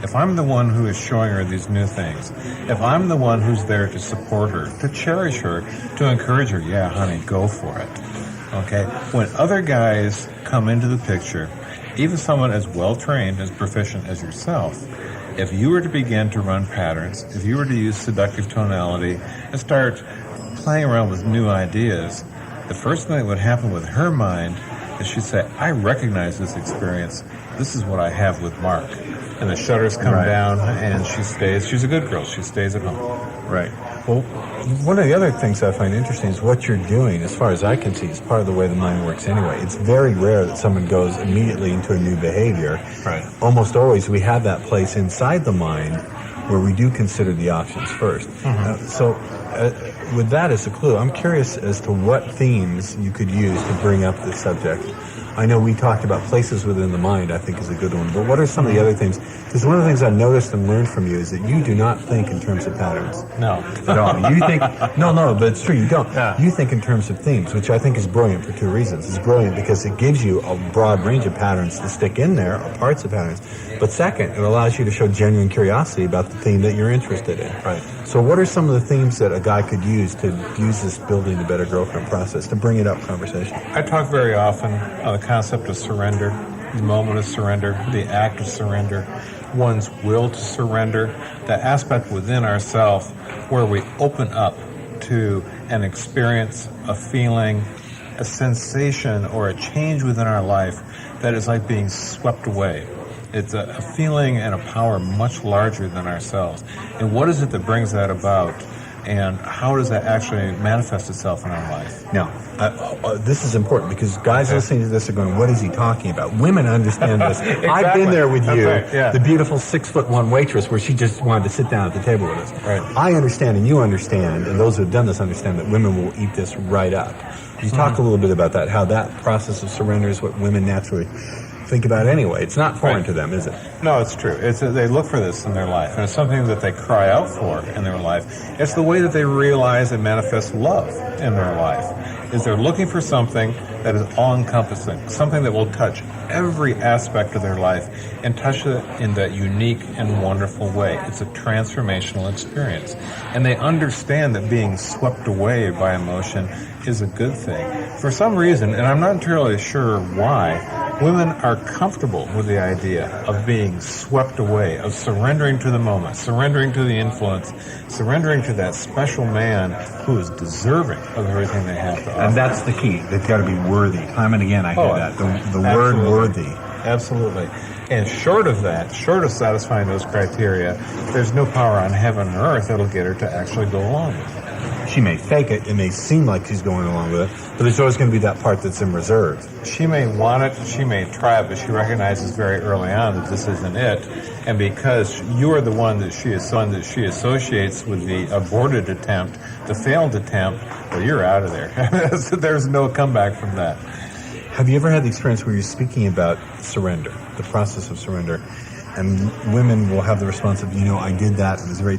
if I'm the one who is showing her these new things, if I'm the one who's there to support her, to cherish her, to encourage her, yeah, honey, go for it. Okay? When other guys come into the picture, even someone as well-trained, as proficient as yourself, if you were to begin to run patterns, if you were to use seductive tonality and start playing around with new ideas, the first thing that would happen with her mind is she'd say, I recognize this experience. This is what I have with Mark. And the shutters come down and she stays. She's a good girl. She stays at home. Right. Well, one of the other things I find interesting is what you're doing, as far as I can see, is part of the way the mind works anyway. It's very rare that someone goes immediately into a new behavior. Right. Almost always we have that place inside the mind where we do consider the options first. So with that as a clue, I'm curious as to what themes you could use to bring up this subject. I know we talked about places within the mind, I think is a good one, but what are some of the other things? Because one of the things I noticed and learned from you is that you do not think in terms of patterns. No. At all. You think, no, but it's true, you don't. Yeah. You think in terms of themes, which I think is brilliant for two reasons. It's brilliant because it gives you a broad range of patterns to stick in there, or parts of patterns. But second, it allows you to show genuine curiosity about the theme that you're interested in. Right. So what are some of the themes that a guy could use to use this building a better girlfriend process, to bring it up conversation? I talk very often on the concept of surrender, the moment of surrender, the act of surrender, one's will to surrender, the aspect within ourselves where we open up to an experience, a feeling, a sensation, or a change within our life that is like being swept away. It's a feeling and a power much larger than ourselves. And what is it that brings that about? And how does that actually manifest itself in our life? Now, this is important because guys listening to this are going, what is he talking about? Women understand this. Exactly. I've been there with you, right, yeah. The beautiful 6'1" waitress where she just wanted to sit down at the table with us. Right. I understand and you understand, and those who have done this understand that women will eat this right up. You talk a little bit about that, how that process of surrender is what women naturally think about anyway. It's not foreign to them, is it? No, it's true. They look for this in their life, and it's something that they cry out for in their life. It's the way that they realize and manifest love in their life, is they're looking for something that is all-encompassing, something that will touch every aspect of their life and touch it in that unique and wonderful way. It's a transformational experience. And they understand that being swept away by emotion is a good thing. For some reason, and I'm not entirely sure why, women are comfortable with the idea of being swept away, of surrendering to the moment, surrendering to the influence, surrendering to that special man who is deserving of everything they have to offer. And that's the key. They've got to be worthy. Time and again I hear that. The word worthy. Absolutely. And short of that, short of satisfying those criteria, there's no power on heaven and earth that'll get her to actually go along with it. She may fake it. It may seem like she's going along with it, but there's always going to be that part that's in reserve. She may want it, she may try it, but she recognizes very early on that this isn't it. And because you are the one that she associates with the aborted attempt, the failed attempt, well, you're out of there. There's no comeback from that. Have you ever had the experience where you're speaking about surrender, the process of surrender, and women will have the response of, I did that, it was very